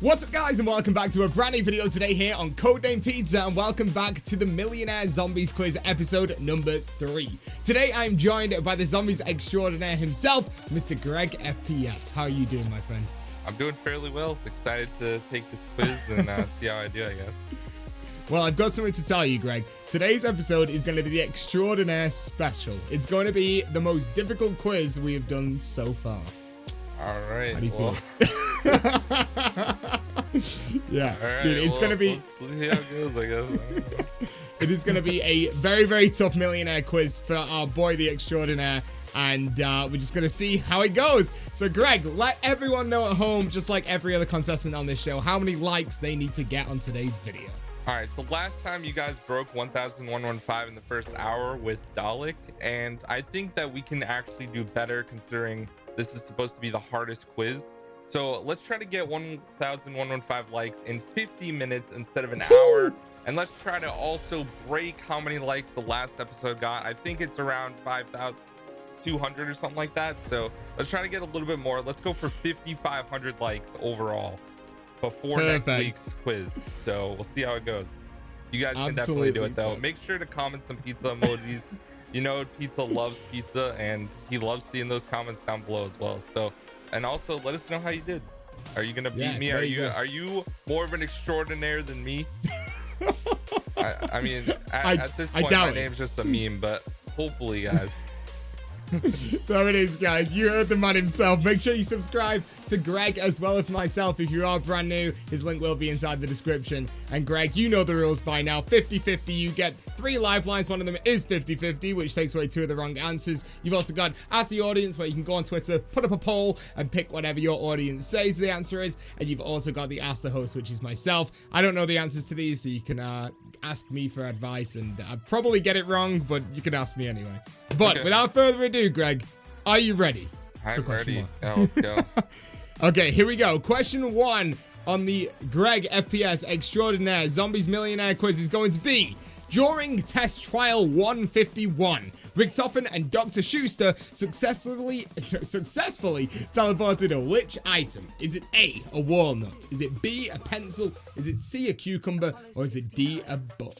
What's up, guys, and welcome back to a brand new video today here on CodeNamePizza, and welcome back to the Millionaire Zombies Quiz episode number 3. Today I'm joined by the Zombies extraordinaire himself, Mr. GregFPS. How are you doing, my friend? I'm doing fairly well. Excited to take this quiz and see how I do, I guess. Well, I've got something to tell you, Greg. Today's episode is going to be the Extraordinaire Special. It's going to be the most difficult quiz we have done so far. All right. How do you feel? Yeah, all right, dude, it's going to be... We'll see how it goes, I guess. It is going to be a very, very tough millionaire quiz for our boy, the Extraordinaire. And we're just going to see how it goes. So, Greg, let everyone know at home, just like every other contestant on this show, how many likes they need to get on today's video. All right, so last time you guys broke 1,115 in the first hour with Dalek, and I think that we can actually do better considering this is supposed to be the hardest quiz. So let's try to get 1,115 likes in 50 minutes instead of an hour. And let's try to also break how many likes the last episode got. I think it's around 5,200 or something like that. So let's try to get a little bit more. Let's go for 5,500 likes overall before next week's quiz. So we'll see how it goes. You guys can definitely do it though. Make sure to comment some pizza emojis. You know, Pizza loves pizza and he loves seeing those comments down below as well. So, and also let us know how you did. Are you gonna beat me? Are you more of an extraordinaire than me? I mean, at this point, my name's just a meme, but hopefully, guys. There it is, guys. You heard the man himself. Make sure you subscribe to Greg as well as myself if you are brand new. His link will be inside the description. And Greg, you know the rules by now. 50-50. You get 3 lifelines. One of them is 50-50, which takes away 2 of the wrong answers. You've also got Ask the Audience, where you can go on Twitter, put up a poll, and pick whatever your audience says the answer is. And you've also got the Ask the Host, which is myself. I don't know the answers to these, so you can ask me for advice, and I'd probably get it wrong, but you can ask me anyway. But without further ado, Greg, are you ready? I'm ready. Yeah, let's go. Okay, here we go. Question 1 on the GregFPS Extraordinaire Zombies Millionaire Quiz is going to be: during test trial 151, Richtofen and Dr. Schuster successfully teleported which item? Is it A, a walnut? Is it B, a pencil? Is it C, a cucumber? Or is it D, a book?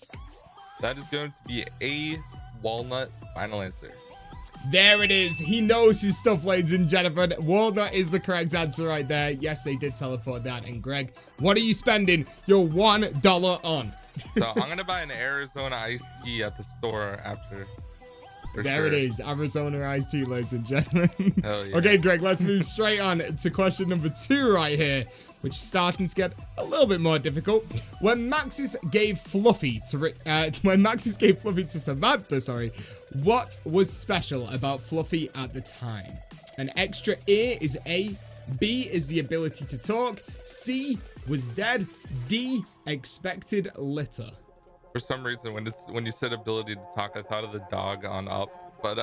That is going to be a walnut. Final answer. There it is. He knows his stuff, ladies and gentlemen. Walnut is the correct answer right there. Yes, they did teleport that. And Greg, what are you spending your $1 on? So I'm gonna buy an Arizona iced tea at the store after. There it is, Arizona iced tea, ladies and gentlemen. Hell yeah. Okay, Greg, let's move straight on to question number 2 right here, which is starting to get a little bit more difficult. When Maxis gave Fluffy to Samantha, what was special about Fluffy at the time? An extra ear is A. B is the ability to talk. C was dead. D, expected litter. For some reason, when you said ability to talk, I thought of the dog on Up. But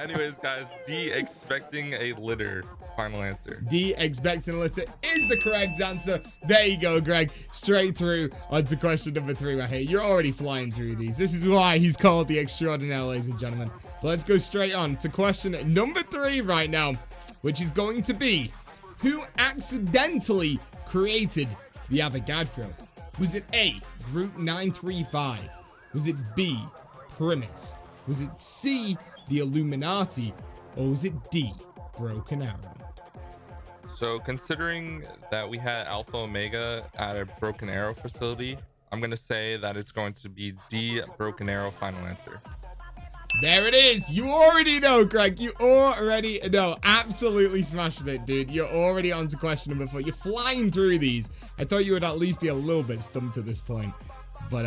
anyways, guys, D, expecting a litter. Final answer. D, expecting a litter is the correct answer. There you go, Greg. Straight through onto question number 3 right here. You're already flying through these. This is why he's called the Extraordinaire, ladies and gentlemen. But let's go straight on to question number 3 right now, which is going to be: who accidentally created the Avogadro? Was it A, Group 935? Was it B, Primus? Was it C, the Illuminati? Or was it D, Broken Arrow? So considering that we had Alpha Omega at a Broken Arrow facility, I'm going to say that it's going to be D, Broken Arrow. Final answer. There it is. You already know, Greg. You already know. Absolutely smashing it, dude. You're already on to question number 4. You're flying through these. I thought you would at least be a little bit stumped at this point. But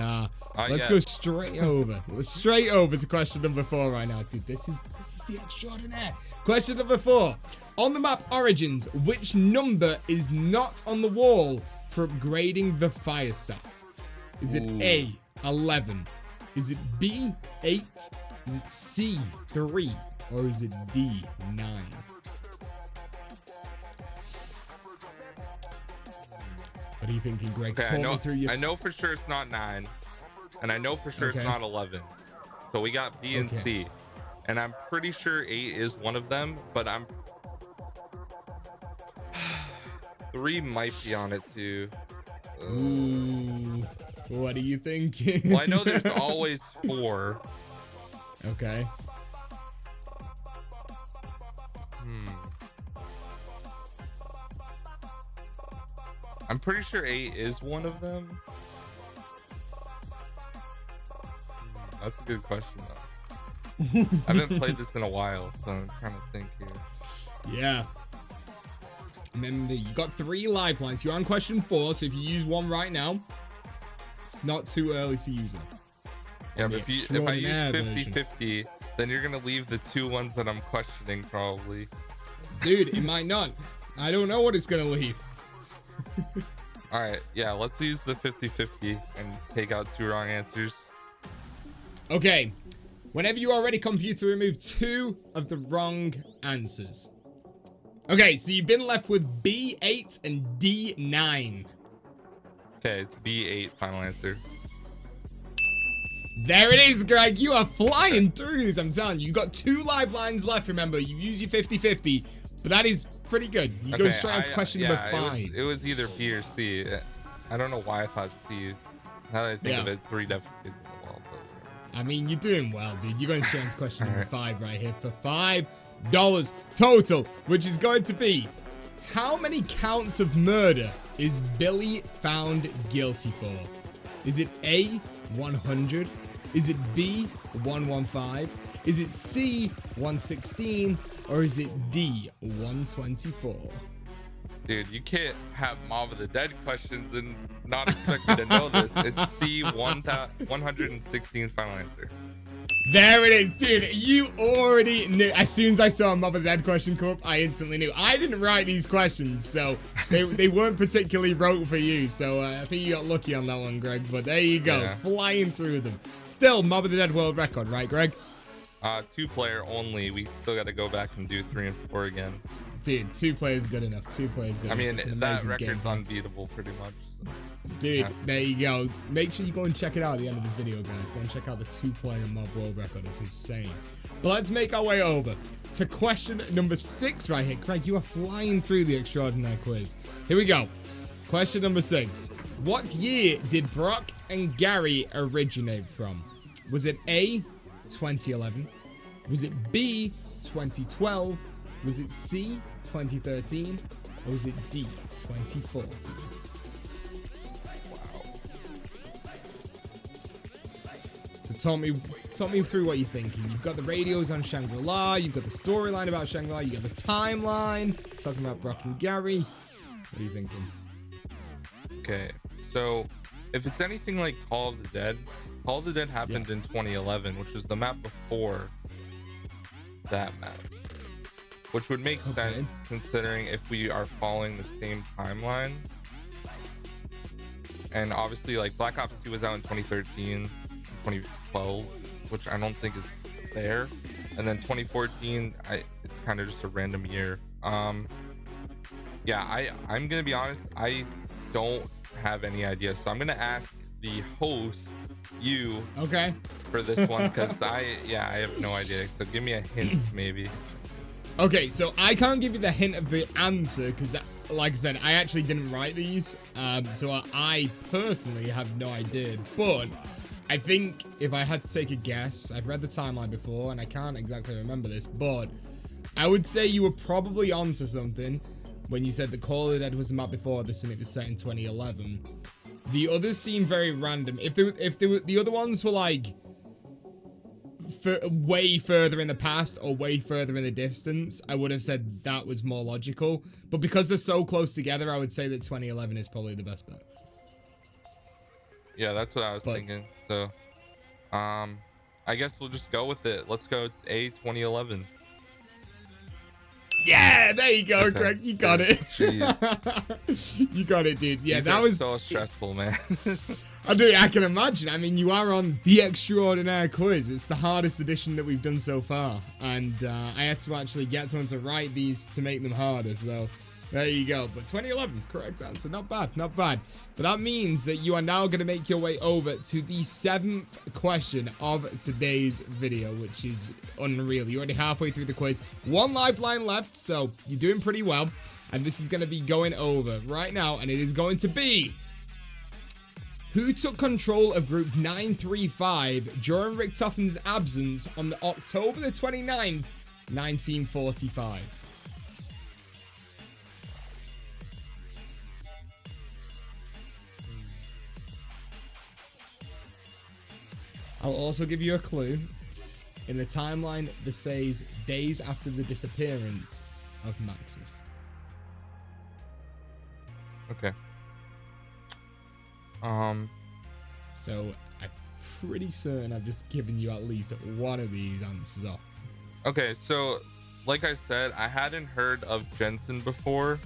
let's go straight over. Straight over to question number 4 right now, dude. This is the Extraordinaire. Question number 4. On the map Origins, which number is not on the wall for upgrading the fire staff? Is it A, 11? Is it B, 8? Is it C, 3? Or is it D, 9? What are you thinking, Greg? Okay, I know for sure it's not 9. And I know for sure it's not 11. So we got B and C. And I'm pretty sure 8 is one of them. But 3 might be on it too. Ooh, what are you thinking? Well, I know there's always 4. Okay. I'm pretty sure 8 is one of them. That's a good question though. I haven't played this in a while, so I'm trying to think here. Yeah. Remember, you got 3 lifelines. You're on question 4, so if you use one right now, it's not too early to use it. Yeah, but if I use 50-50, then you're gonna leave the 2 ones that I'm questioning probably. Dude, it might not. I don't know what it's gonna leave. All right, yeah, let's use the 50-50 and take out 2 wrong answers. Okay, whenever you are ready, computer, remove 2 of the wrong answers. Okay, so you've been left with B8 and D9. Okay, it's B8, final answer. There it is, Greg. You are flying through this, I'm telling you. You've got 2 lifelines left, remember. You use your 50-50, but that is pretty good. You go straight on to question number 5. It was either B or C. I don't know why I thought C. Now that I think of it, 3 definitely is in the world. I mean, you're doing well, dude. You're going straight into question number 5 right here for $5 total, which is going to be, how many counts of murder is Billy found guilty for? Is it A, 100? Is it B, 115? Is it C, 116? Or is it D, 124? Dude, you can't have Mob of the Dead questions and not expect me to know this. It's C, 116 final answer. There it is, dude. You already knew. As soon as I saw a Mob of the Dead question come up, I instantly knew. I didn't write these questions, so they weren't particularly wrote for you. So I think you got lucky on that one, Greg. But there you go, flying through them. Still, Mob of the Dead world record, right, Greg? 2-player only. We still got to go back and do 3 and 4 again. Dude, 2 players good enough. 2 players good enough. I mean, that record's unbeatable pretty much. So. Dude, there you go. Make sure you go and check it out at the end of this video, guys. Go and check out the 2-player mob world record. It's insane. But let's make our way over to question number 6 right here. Craig, you are flying through the extraordinary quiz. Here we go. Question number 6. What year did Brock and Gary originate from? Was it A, 2011? Was it B, 2012? Was it C, 2013? Or was it D, 2014? So talk me through what you're thinking. You've got the radios on Shangri-La, you've got the storyline about Shangri-La, you got the timeline talking about Brock and Gary. What are you thinking? Okay, so if it's anything like Call of the Dead happened in 2011, which was the map before that map, which would make sense considering if we are following the same timeline. And obviously, like, Black Ops 2 was out in 2013, 2012, which I don't think is there. And then 2014, it's kind of just a random year. Yeah, I'm gonna be honest, I don't have any idea. So I'm gonna ask the host, you, for this one, because I have no idea. So give me a hint, maybe. Okay, so I can't give you the hint of the answer because, like I said, I actually didn't write these. So I personally have no idea. But I think if I had to take a guess, I've read the timeline before and I can't exactly remember this, but I would say you were probably onto something when you said that Call of the Dead was the map before this and it was set in 2011. The others seem very random. If the other ones were like way further in the past or way further in the distance, I would have said that was more logical. But because they're so close together, I would say that 2011 is probably the best bet. Yeah, that's what I was thinking. So, I guess we'll just go with it. Let's go A, 2011. Yeah, there you go, Greg. You got it. You got it, dude. Yeah, that was so stressful, man. Dude, I can imagine. I mean, you are on the Extraordinaire quiz. It's the hardest edition that we've done so far, and I had to actually get someone to write these to make them harder. So there you go. But 2011, correct answer. Not bad, not bad. But that means that you are now going to make your way over to the 7th question of today's video, which is unreal. You're already halfway through the quiz. 1 lifeline left, so you're doing pretty well. And this is going to be going over right now. And it is going to be... Who took control of Group 935 during Richtofen's absence on the October the 29th, 1945? I'll also give you a clue. In the timeline, this says days after the disappearance of Maxis. Okay. So I'm pretty certain I've just given you at least one of these answers off. Okay, so like I said, I hadn't heard of Jensen before,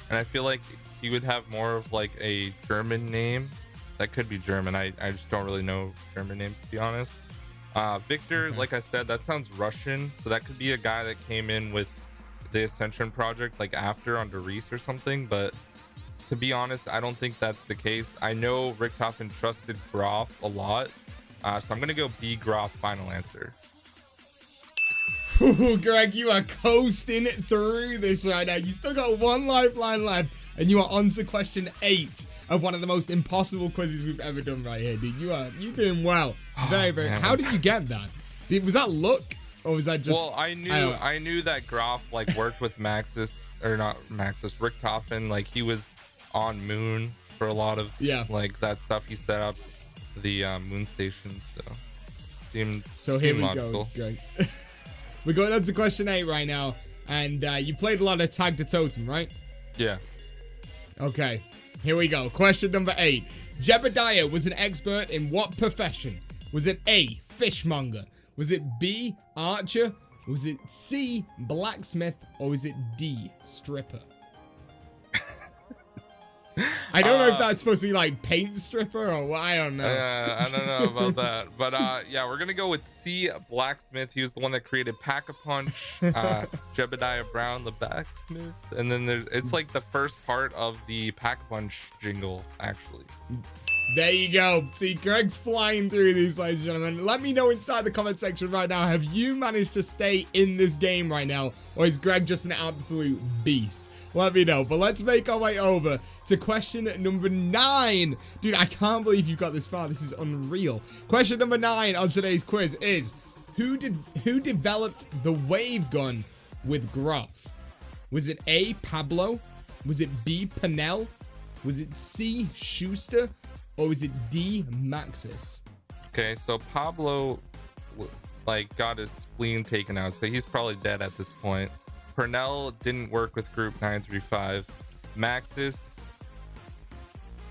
and I feel like he would have more of like a German name. That could be German. I just don't really know German names, to be honest. Victor, okay. Like I said, that sounds Russian, so that could be a guy that came in with the Ascension project like after under Reese or something, but to be honest, I don't think that's the case. I know Richtofen trusted Groff a lot, so I'm gonna go B Groff final answer. Ooh, Greg, you are coasting through this right now. You still got one lifeline left, and you are on to question 8 of one of the most impossible quizzes we've ever done right here, dude. You're doing well. Very, very. Man. How did you get that? Was that luck, or was that just? Well, I knew that Groff like worked with Maxis, or not Maxis, Richtofen. Like he was on Moon for a lot of like that stuff. He set up the moon station, so here we logical. Go, Greg. We're going on to question 8 right now, and you played a lot of Tag the Totem, right? Yeah. Okay, here we go. Question number 8. Jebediah was an expert in what profession? Was it A, fishmonger? Was it B, archer? Was it C, blacksmith? Or was it D, stripper? I don't know if that's supposed to be like paint stripper or what. I don't know. I don't know about that. But yeah, we're going to go with C, blacksmith. He was the one that created Pack-a-Punch, Jebediah Brown, the blacksmith. And then it's like the first part of the Pack-a-Punch jingle, actually. There you go. See, Greg's flying through these, ladies and gentlemen. Let me know inside the comment section right now. Have you managed to stay in this game right now? Or is Greg just an absolute beast? Let me know. But let's make our way over to question number 9. Dude, I can't believe you got this far. This is unreal. Question number 9 on today's quiz is, who developed the wave gun with Groff? Was it A, Pablo? Was it B, Pennell? Was it C, Schuster? Or was it D, Maxis? Okay, so Pablo like got his spleen taken out, so he's probably dead at this point. Purnell didn't work with Group 935. Maxis,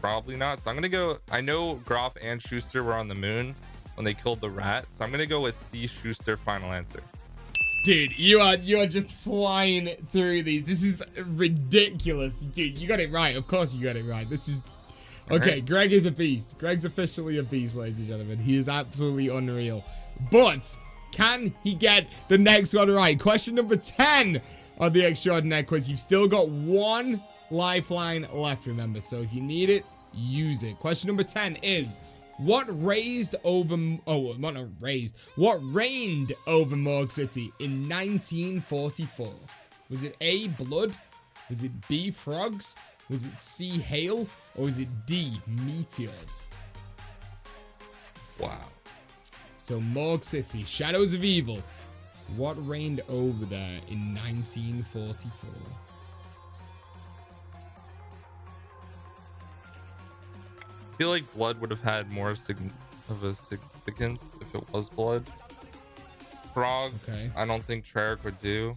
probably not. So I'm gonna go. I know Groff and Schuster were on the moon when they killed the rat, so I'm gonna go with C, Schuster. Final answer. Dude, you are just flying through these. This is ridiculous, dude. You got it right. Of course you got it right. This is. Okay, right. Greg is a beast. Greg's officially a beast, ladies and gentlemen. He is absolutely unreal. But can he get the next one right? Question number 10 on the Extraordinaire quiz. You've still got one lifeline left, remember. So if you need it, use it. Question number 10 is, what reigned over Morgue City in 1944? Was it A, blood? Was it B, frogs? Was it C, hail? Or was it D, meteors? Wow. So Morgue City, Shadows of Evil. What reigned over there in 1944? I feel like blood would have had more of a significance if it was blood. Frog, okay. I don't think Treyarch would do.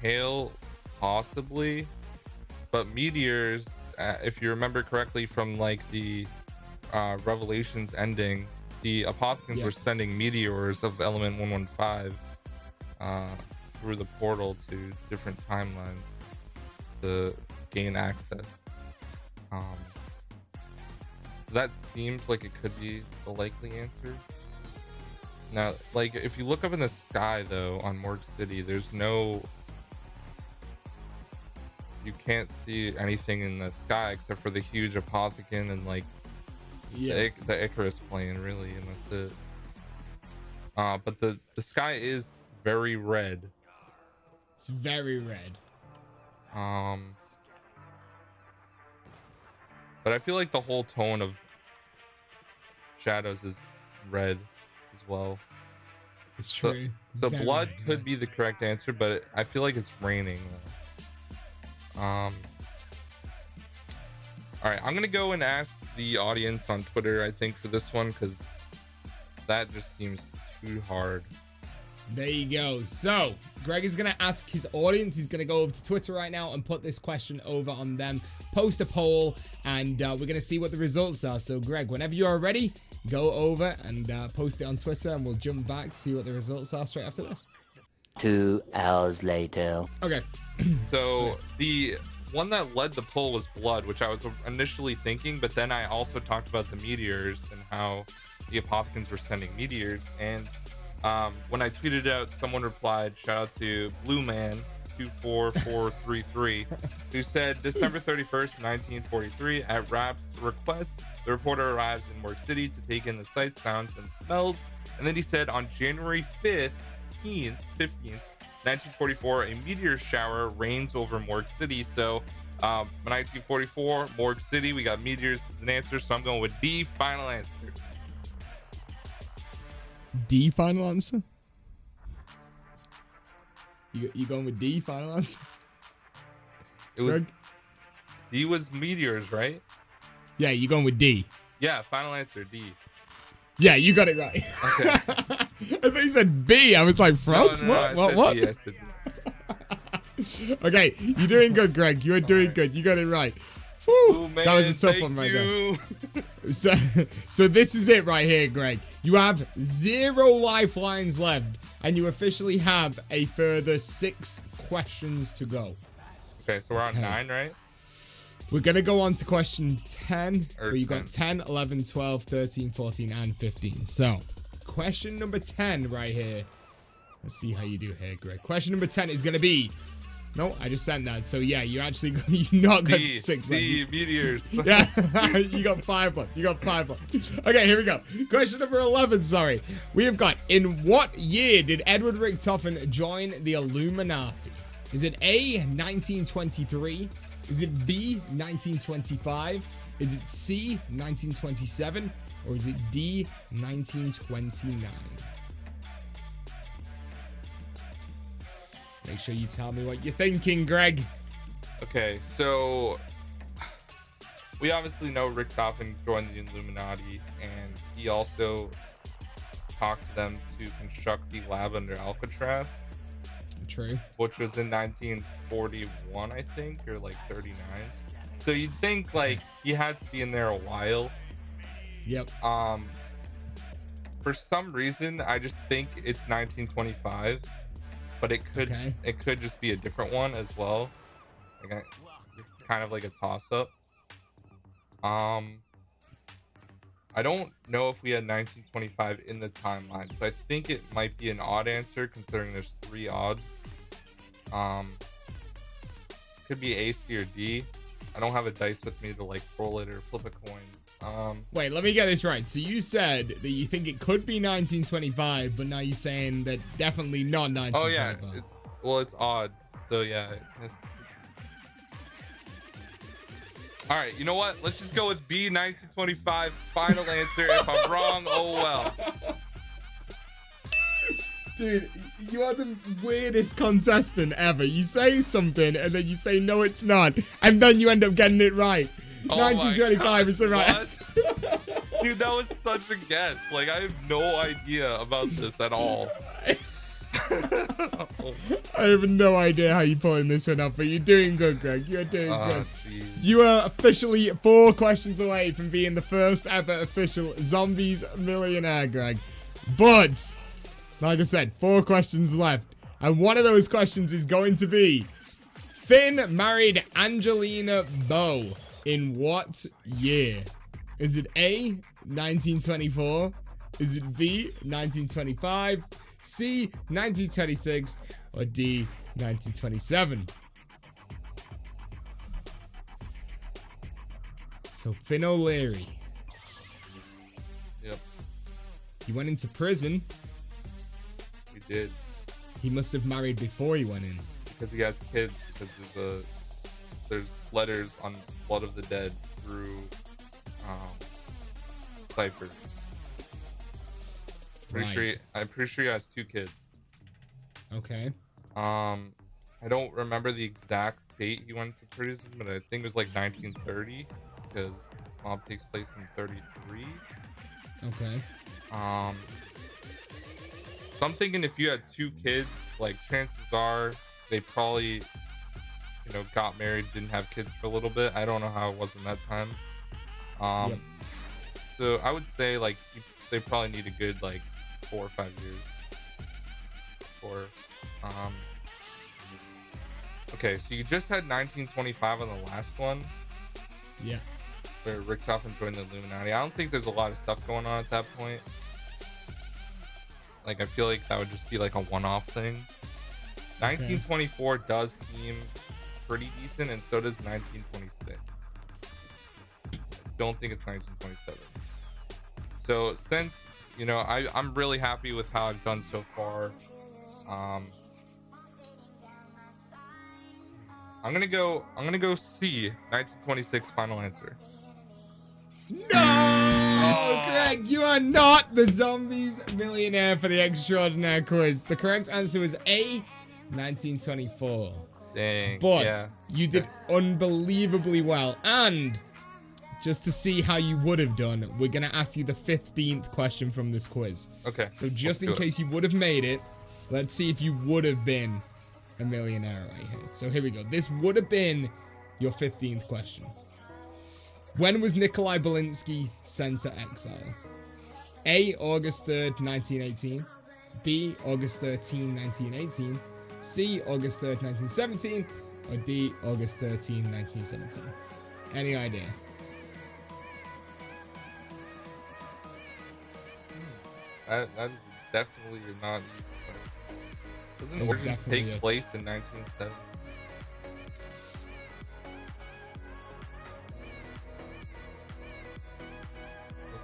Hail, possibly. But meteors, if you remember correctly from like the Revelations ending, the Apothicons were sending meteors of element 115 through the portal to different timelines to gain access. That seems like it could be the likely answer. Now, like if you look up in the sky though on Morgue City, there's no, you can't see anything in the sky except for the huge Apothicon and like the Icarus plane, really, and that's it. But the sky is very red. It's very red. But I feel like the whole tone of shadows is red as well. It's true. So blood could be the correct answer, but I feel like it's raining. All right, I'm gonna go and ask the audience on Twitter, I think, for this one, because that just seems too hard. There you go. So Greg is gonna ask his audience. He's gonna go over to Twitter right now and put this question over on them, post a poll, and we're gonna see what the results are. So Greg, whenever you are ready, go over and post it on Twitter, and we'll jump back to see what the results are straight after this. 2 hours later. Okay. So the one that led the poll was blood, which I was initially thinking, but then I also talked about the meteors and how the Apothicans were sending meteors. And when I tweeted out, someone replied, shout out to Blue Man 24433, who said December 31st, 1943, at Rap's request, the reporter arrives in Morgue City to take in the sights, sounds, and smells. And then he said on January 15th, 1944, a meteor shower rains over Morgue City. So 1944, Morgue City, we got meteors as an answer. So I'm going with D, final answer. D, final answer? You going with D, final answer? It was, D was meteors, right? Yeah, you going with D. Yeah, final answer, D. Yeah, you got it right. Okay. I thought you said B. I was like, frogs? No, What? D, Okay, you're doing good, Greg. You're doing good. You got it right. Whew, oh, man, that was a tough one right there. So this is it right here, Greg. You have 0 lifelines left, and you officially have a further 6 questions to go. Okay, so we're on 9, right? We're going to go on to question 10, Or where you got 10, 11, 12, 13, 14, and 15. So, question number 10 right here. Let's see how you do here, Greg. Question number 10 is going to be... No, I just sent that. So, yeah, you actually you not got 6 left. Meteors. Yeah, you got 5 left. You got 5 left. Okay, here we go. Question number 11, sorry. We have got, in what year did Edward Richtofen join the Illuminati? Is it A, 1923? Is it B, 1925? Is it C, 1927? Or is it D, 1929? Make sure you tell me what you're thinking, Greg. Okay, so we obviously know Richtofen joined the Illuminati, and he also talked to them to construct the lab under Alcatraz. True. Which was in 1941, I think, or like 39. So you'd think like he had to be in there a while. Yep. For some reason, I just think it's 1925, but it could just be a different one as well. Like it's kind of like a toss-up. I don't know if we had 1925 in the timeline, so I think it might be an odd answer considering there's 3 odds. Could be A, C, or D. I don't have a dice with me to like roll it or flip a coin. Wait, let me get this right. So you said that you think it could be 1925, but now you're saying that definitely not 1925. Oh yeah, well it's odd. So yeah. All right, you know what? Let's just go with B, 1925. Final answer. If I'm wrong, oh well. Dude, you are the weirdest contestant ever. You say something and then you say no, it's not, and then you end up getting it right. Oh 1925 is the right answer. Dude, that was such a guess. Like, I have no idea about this at all. I have no idea how you're pulling this one up, but you're doing good, Greg. You're doing good. Geez. You are officially 4 questions away from being the first ever official Zombies Millionaire, Greg. But, like I said, 4 questions left. And one of those questions is going to be, Finn married Angelina Bow in what year? Is it A, 1924? Is it B, 1925? C, 1926? Or D, 1927? So Finn O'Leary. Yep. He went into prison. We did. He must have married before he went in. Because he has kids because of the there's letters on Blood of the Dead through Cypher. I'm pretty sure he has 2 kids. Okay. I don't remember the exact date he went to prison, but I think it was like 1930 because mob takes place in 33. Okay. So I'm thinking if you had 2 kids, like chances are they probably, you know, got married, didn't have kids for a little bit. I don't know how it was in that time. Yep. So I would say like they probably need a good like 4 or 5 years. Okay, so you just had 1925 on the last one. Yeah. Where Richtofen joined the Illuminati. I don't think there's a lot of stuff going on at that point. Like, I feel like that would just be like a one-off thing. 1924 does seem pretty decent, and so does 1926. Don't think it's 1927. So since, you know, I'm really happy with how I've done so far. I'm gonna go C, 1926 final answer. No, Greg, you are not the Zombies Millionaire for the Extraordinaire quiz. The correct answer was A, 1924. Dang. But yeah. you did unbelievably well. And just to see how you would have done, we're going to ask you the 15th question from this quiz. Okay. So just in case you would have made it, let's see if you would have been a millionaire right here. So here we go. This would have been your 15th question. When was Nikolai Belinsky sent to exile? A, August 3rd, 1918. B, August 13, 1918. C, August 3rd, 1917. Or D, August 13, 1917. Any idea? That's definitely not. Doesn't origins take place in 1970?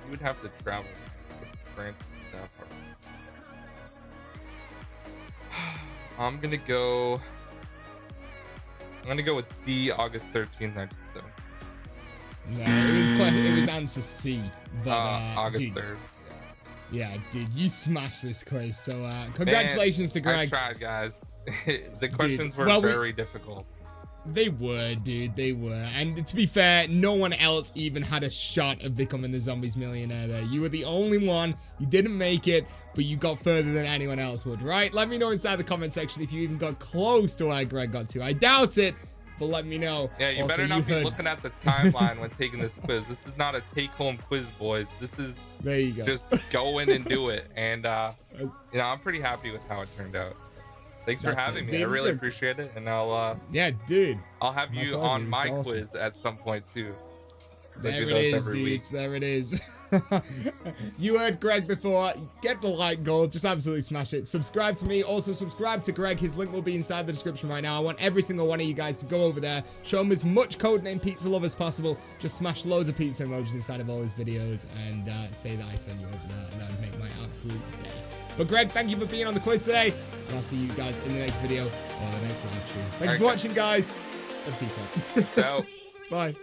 You would have to travel to France and that part. I'm gonna go with D, August 13th, 1970. No, it was answer C, but August dude, 3rd. Yeah, dude, you smashed this quiz. So congratulations to Greg. I tried, guys. The questions were very difficult. They were, dude. They were. And to be fair, no one else even had a shot of becoming the Zombies Millionaire there. You were the only one. You didn't make it, but you got further than anyone else would, right? Let me know inside the comment section if you even got close to where Greg got to. I doubt it, but let me know. Yeah, you better not be looking at the timeline when taking this quiz. This is not a take-home quiz, boys. This is there you go. Just go in and do it. And, you know, I'm pretty happy with how it turned out. Thanks for having me. I really appreciate it, and I'll yeah, dude. I'll have you on my quiz at some point too. There it is, dudes. There it is. You heard Greg before. Get the like goal. Just absolutely smash it. Subscribe to me. Also subscribe to Greg. His link will be inside the description right now. I want every single one of you guys to go over there. Show him as much CodeNamePizza love as possible. Just smash loads of pizza emojis inside of all his videos and say that I sent you over there, and that would make my absolute day. But Greg, thank you for being on the quiz today. And I'll see you guys in the next video or the next live stream. Thank you for watching, guys. And peace out. Ciao. Bye.